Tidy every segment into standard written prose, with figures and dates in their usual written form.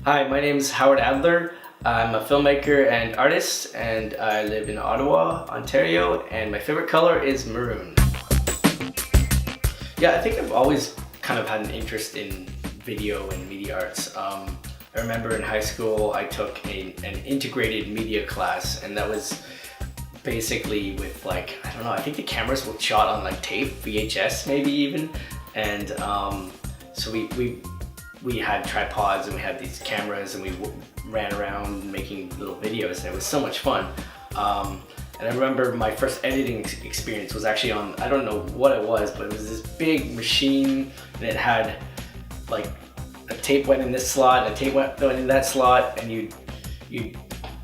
Hi, my name is Howard Adler. I'm a filmmaker and artist, and I live in Ottawa, Ontario, and my favorite color is maroon. Yeah, I think I've always kind of had an interest in video and media arts. I remember in high school I took an integrated media class, and that was basically with like, I don't know, I think the cameras were shot on like tape, VHS maybe even, and so we had tripods and we had these cameras and we ran around making little videos, and it was so much fun. And I remember my first editing experience was actually on, I don't know what it was, but it was this big machine, and it had like a tape went in this slot, and a tape went in that slot, and you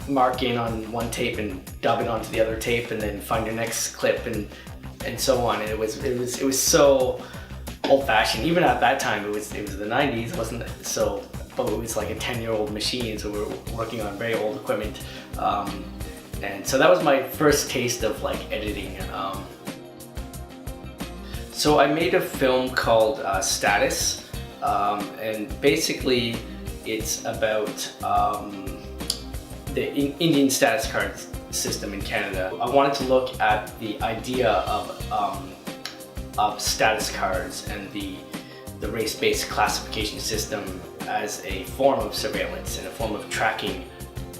mark in on one tape and dub it onto the other tape, and then find your next clip and so on. And it was so old-fashioned. Even at that time, it was the 90s. It wasn't so, but it was like a 10-year-old machine, so we were working on very old equipment. And so that was my first taste of like editing. So I made a film called Status, and basically it's about the Indian status card system in Canada. I wanted to look at the idea of status cards and the race-based classification system as a form of surveillance and a form of tracking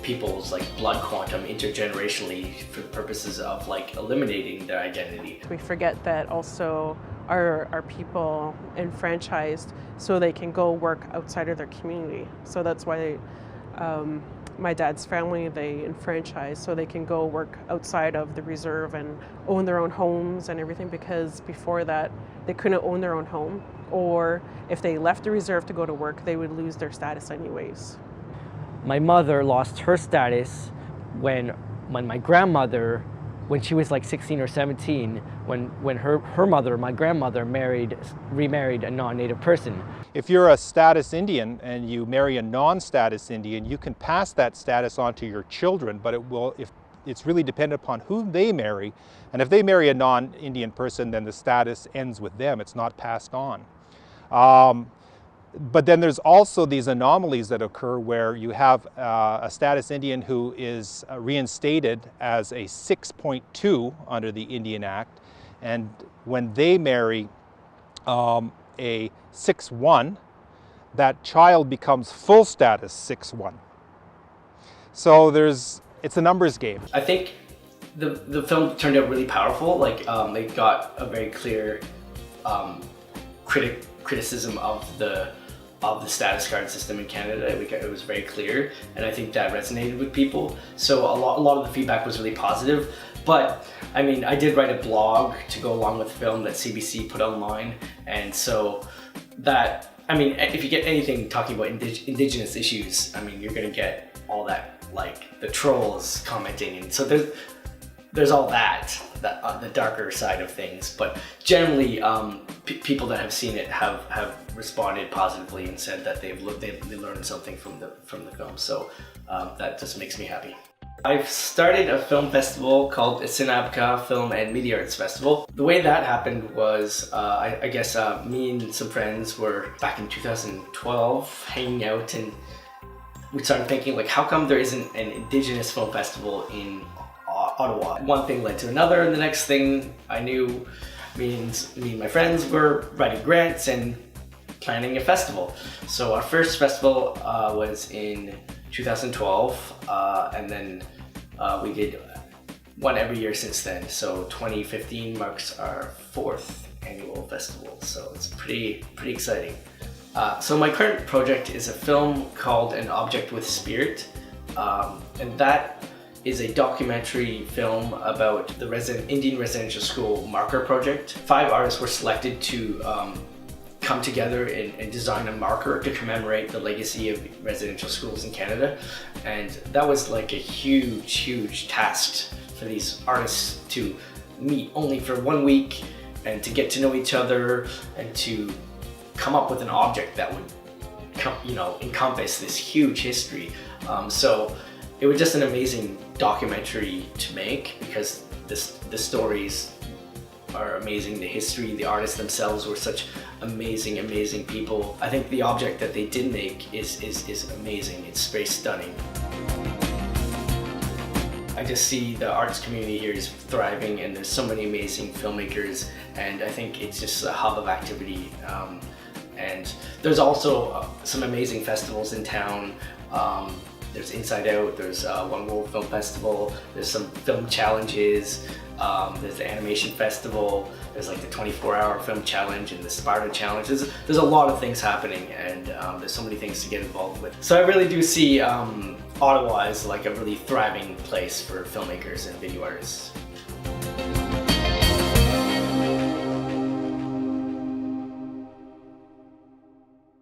people's like blood quantum intergenerationally for purposes of like eliminating their identity. We forget that also our people enfranchised so they can go work outside of their community. So that's why my dad's family, they enfranchised so they can go work outside of the reserve and own their own homes and everything, because before that they couldn't own their own home, or if they left the reserve to go to work, they would lose their status anyways. My mother lost her status when my grandmother, when she was like 16 or 17, when her mother, my grandmother, remarried a non-native person. If you're a status Indian and you marry a non-status Indian, you can pass that status on to your children, but it's really dependent upon who they marry. And if they marry a non-Indian person, then the status ends with them. It's not passed on. But then there's also these anomalies that occur where you have a status Indian who is reinstated as a 6.2 under the Indian Act, and when they marry a 6.1, that child becomes full status 6.1. So it's a numbers game. I think the film turned out really powerful. Like they got a very clear criticism of the status card system in Canada. It was very clear, and I think that resonated with people. So a lot of the feedback was really positive. But I mean, I did write a blog to go along with the film that CBC put online, and so that, I mean, if you get anything talking about Indigenous issues, I mean, you're gonna get all that, like the trolls commenting, and so there's all that the darker side of things. But generally, people that have seen it have responded positively and said that they learned something from the film. So that just makes me happy. I've started a film festival called Sinabka Film and Media Arts Festival. The way that happened was, I guess me and some friends were back in 2012 hanging out, and we started thinking, like, how come there isn't an Indigenous film festival in Ottawa? One thing led to another, and the next thing I knew, me and my friends were writing grants and planning a festival. So our first festival was in 2012, and then we did one every year since then. So 2015 marks our 4th annual festival, so it's pretty exciting. So my current project is a film called An Object with Spirit, and that is a documentary film about the Indian Residential School Marker Project. 5 artists were selected to come together and design a marker to commemorate the legacy of residential schools in Canada. And that was like a huge task for these artists to meet only for 1 week and to get to know each other and to come up with an object that would encompass this huge history. So it was just an amazing documentary to make, because the stories are amazing. The history, the artists themselves were such amazing, amazing people. I think the object that they did make is amazing. It's very stunning. I just see the arts community here is thriving, and there's so many amazing filmmakers, and I think it's just a hub of activity. And there's also some amazing festivals in town. There's Inside Out, there's One World Film Festival, there's some film challenges, there's the Animation Festival, there's like the 24-hour film challenge and the Sparta challenge. There's a lot of things happening, and there's so many things to get involved with. So I really do see Ottawa as like a really thriving place for filmmakers and video artists.